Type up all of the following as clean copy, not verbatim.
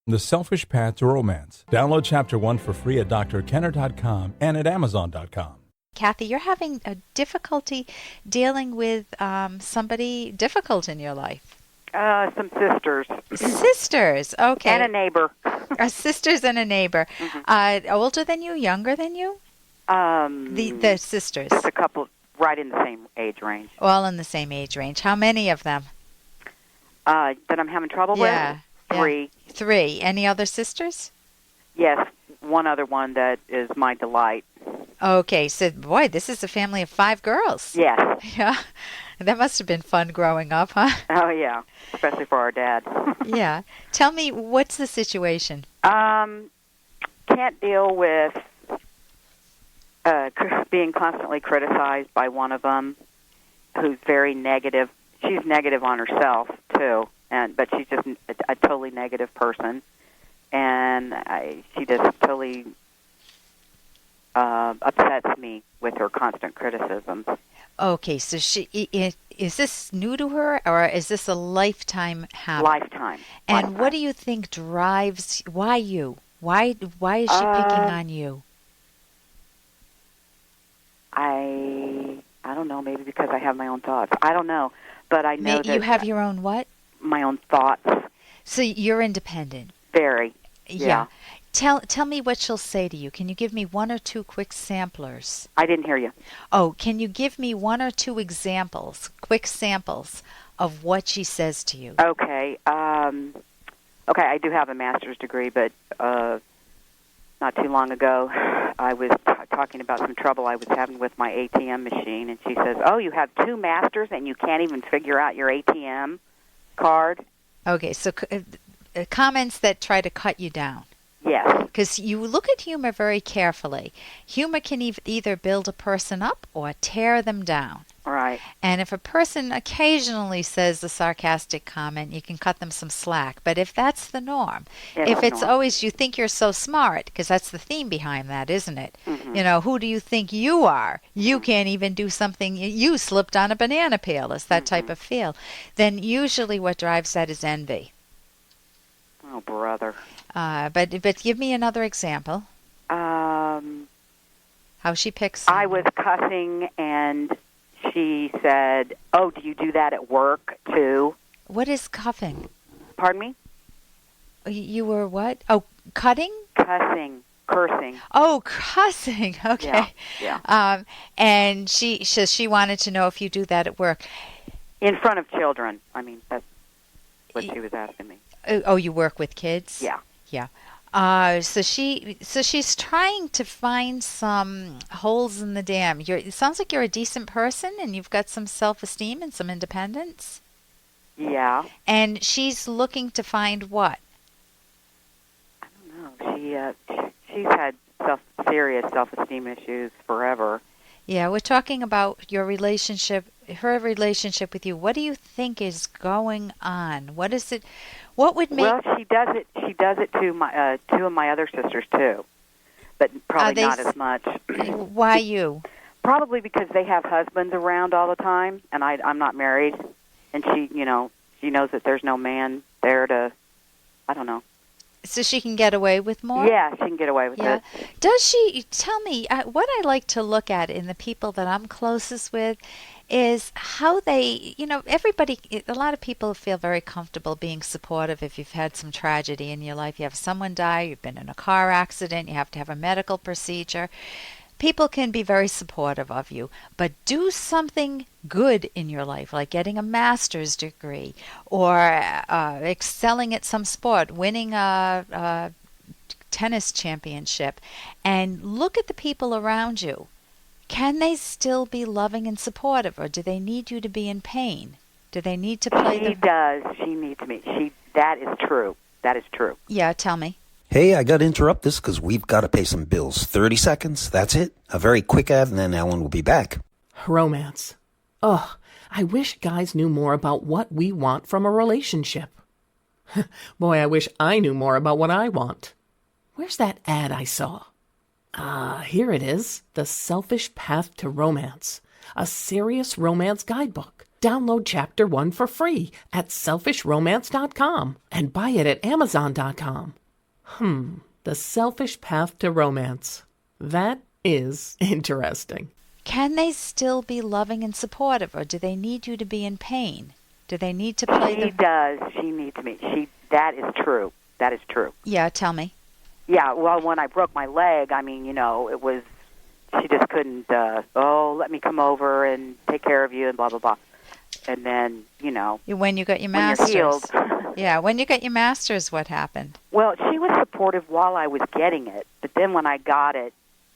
The Selfish Path to Romance. Download Chapter 1 for free at drkenner.com and at amazon.com. Kathy, you're having a difficulty dealing with somebody difficult in your life. Some sisters. Sisters, okay. And a neighbor. Sisters and a neighbor. Mm-hmm. Older than you, younger than you? The sisters. Just a couple right in the same age range. All in the same age range. How many of them? That I'm having trouble with? Three. Three. Any other sisters? Yes, one other one that is my delight. Okay, so boy, this is a family of 5 girls. Yes. Yeah. That must have been fun growing up, huh? Oh, yeah, especially for our dad. Yeah. Tell me, what's the situation? Can't deal with being constantly criticized by one of them, who's very negative. She's negative on herself, too, but she's just a totally negative person. And she just totally upsets me with her constant criticisms. Okay, so is this new to her, or is this a lifetime habit? Lifetime. And what do you think drives, why you? Why is she picking on you? I don't know, maybe because I have my own thoughts. I don't know, but I know that... You have your own what? My own thoughts. So you're independent? Very, yeah. Tell me what she'll say to you. Can you give me 1 or 2 quick samplers? I didn't hear you. Oh, can you give me 1 or 2 examples, quick samples of what she says to you? Okay. Okay, I do have a master's degree, but not too long ago I was talking about some trouble I was having with my ATM machine, and she says, "Oh, you have 2 masters and you can't even figure out your ATM card?" Okay, so comments that try to cut you down. Yes. Because you look at humor very carefully. Humor can either build a person up or tear them down. Right. And if a person occasionally says a sarcastic comment, you can cut them some slack. But if that's the norm, if it's always you think you're so smart, because that's the theme behind that, isn't it? Mm-hmm. You know, who do you think you are? You can't even do something. You slipped on a banana peel. It's that type of feel. Then usually what drives that is envy. Oh, brother. But give me another example. How she picks. I was cussing, and she said, "Oh, do you do that at work too?" What is cuffing? Pardon me? You were what? Oh, cutting? Cussing. Cursing. Oh, cussing. Okay. Yeah. And she wanted to know if you do that at work. In front of children. I mean, that's what she was asking me. Oh, you work with kids? Yeah. Yeah. So she's trying to find some holes in the dam. It sounds like you're a decent person and you've got some self-esteem and some independence. Yeah. And she's looking to find what? I don't know. She's had serious self-esteem issues forever. Yeah, we're talking about your relationship, her relationship with you. What do you think is going on? What is it? What would make? Well, she does it. She does it to my 2 of my other sisters too, but probably not as much. Why you? Probably because they have husbands around all the time, and I'm not married, and she knows that there's no man there to, I don't know. So she can get away with more? Yeah, she can get away with it. Does she? Tell me, what I like to look at in the people that I'm closest with is how they, everybody, a lot of people feel very comfortable being supportive if you've had some tragedy in your life. You have someone die, you've been in a car accident, you have to have a medical procedure. People can be very supportive of you, but do something good in your life, like getting a master's degree or excelling at some sport, winning a tennis championship, and look at the people around you. Can they still be loving and supportive, or do they need you to be in pain? Do they need to play She does. She needs me. That is true. That is true. Yeah, tell me. Hey, I got to interrupt this because we've got to pay some bills. 30 seconds, that's it. A very quick ad, and then Ellen will be back. Romance. Ugh, I wish guys knew more about what we want from a relationship. Boy, I wish I knew more about what I want. Where's that ad I saw? Here it is. The Selfish Path to Romance. A serious romance guidebook Download Chapter 1 for free at selfishromance.com and buy it at amazon.com. The selfish path to romance. That is interesting. Can they still be loving and supportive, or do they need you to be in pain? Do they need to play She does. She needs me. That is true. That is true. Yeah, tell me. Yeah, well, when I broke my leg, I mean, it was, she just couldn't, let me come over and take care of you and blah, blah, blah. And then, When you got your when master's. you're healed. Yeah, when you got your master's, what happened? Well, she was supportive while I was getting it, but then when I got it,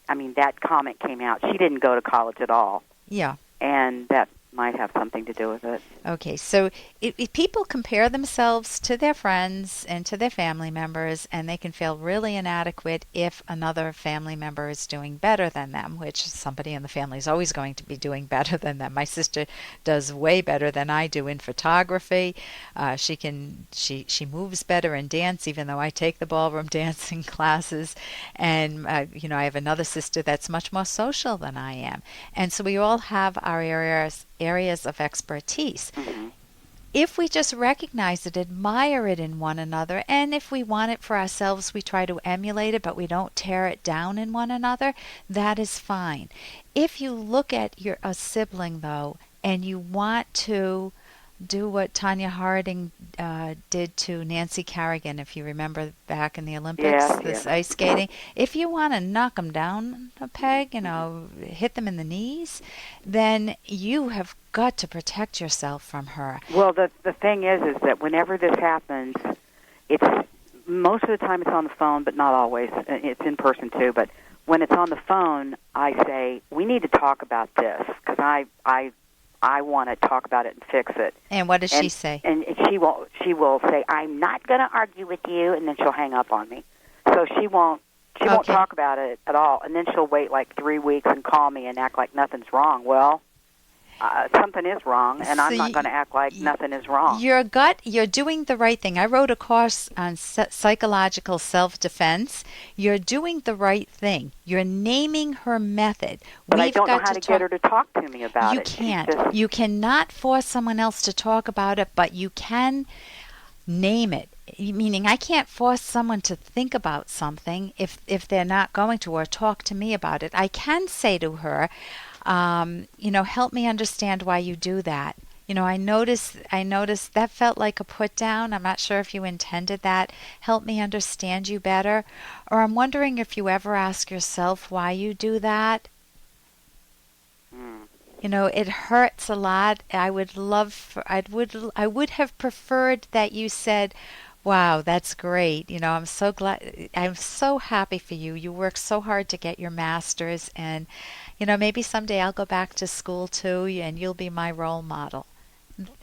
I mean, that comment came out. She didn't go to college at all. Yeah. And that might have something to do with it. Okay, so if people compare themselves to their friends and to their family members, and they can feel really inadequate if another family member is doing better than them, which somebody in the family is always going to be doing better than them. My sister does way better than I do in photography. She moves better in dance, even though I take the ballroom dancing classes. And I have another sister that's much more social than I am, and so we all have our areas of expertise. Mm-hmm. If we just recognize it, admire it in one another, and if we want it for ourselves, we try to emulate it, but we don't tear it down in one another, that is fine. If you look at a sibling, though, and you want to do what Tanya Harding did to Nancy Kerrigan, if you remember back in the Olympics, ice skating. If you want to knock them down a peg, hit them in the knees, then you have got to protect yourself from her. Well, the thing is that whenever this happens, it's most of the time it's on the phone, but not always. It's in person too. But when it's on the phone, I say we need to talk about this because I want to talk about it and fix it. And what does she say? And she will say, "I'm not going to argue with you," and then she'll hang up on me. So she won't talk about it at all. And then she'll wait like 3 weeks and call me and act like nothing's wrong. Well, something is wrong, and I'm not going to act like nothing is wrong. You're doing the right thing. I wrote a course on psychological self-defense. You're doing the right thing. You're naming her method. But I don't know how to get her to talk to me about it. You can't. You cannot force someone else to talk about it, but you can name it. Meaning I can't force someone to think about something if they're not going to, or talk to me about it. I can say to her, help me understand why you do that. I noticed that felt like a put down. I'm not sure if you intended that. Help me understand you better. Or I'm wondering if you ever ask yourself why you do that. It hurts a lot. I would have preferred that you said, "Wow, that's great. I'm so glad. I'm so happy for you. You worked so hard to get your master's, and maybe someday I'll go back to school too, and you'll be my role model."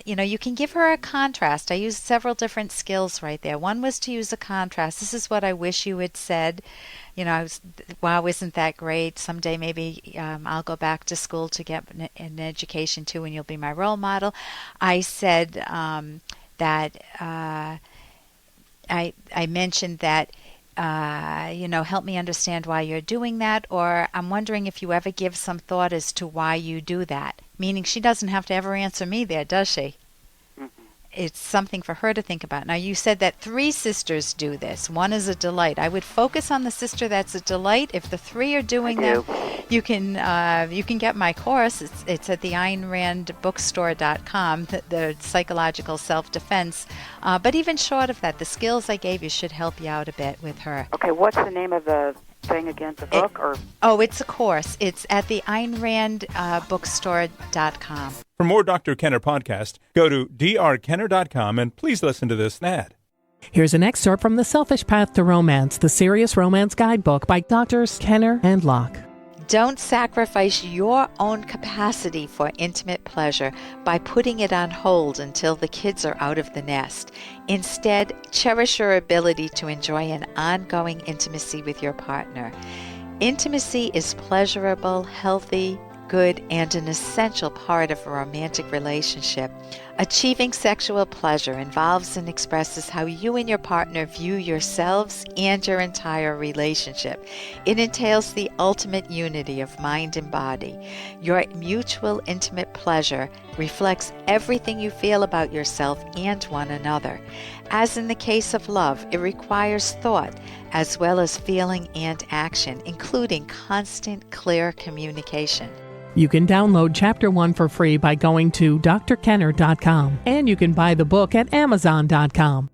You can give her a contrast. I used several different skills right there. One was to use a contrast. This is what I wish you had said. Wow, isn't that great? Someday maybe I'll go back to school to get an education too, and you'll be my role model. I said that I mentioned that, help me understand why you're doing that, or I'm wondering if you ever give some thought as to why you do that. Meaning she doesn't have to ever answer me there, does she? It's something for her to think about. Now, you said that 3 sisters do this. One is a delight. I would focus on the sister that's a delight. If the 3 are doing that, you can get my course. It's at the AynRandBookstore.com, the psychological self-defense. But even short of that, the skills I gave you should help you out a bit with her. Okay, what's the name of the thing again, the book? It's a course. It's at the AynRandBookstore.com. For more Dr. Kenner podcast, go to drkenner.com and please listen to this ad. Here's an excerpt from The Selfish Path to Romance, the Serious Romance Guidebook by Drs. Kenner and Locke. Don't sacrifice your own capacity for intimate pleasure by putting it on hold until the kids are out of the nest. Instead, cherish your ability to enjoy an ongoing intimacy with your partner. Intimacy is pleasurable, healthy, good, and an essential part of a romantic relationship. Achieving sexual pleasure involves and expresses how you and your partner view yourselves and your entire relationship. It entails the ultimate unity of mind and body. Your mutual intimate pleasure reflects everything you feel about yourself and one another. As in the case of love, it requires thought as well as feeling and action, including constant, clear communication. You can download Chapter 1 for free by going to drkenner.com, and you can buy the book at amazon.com.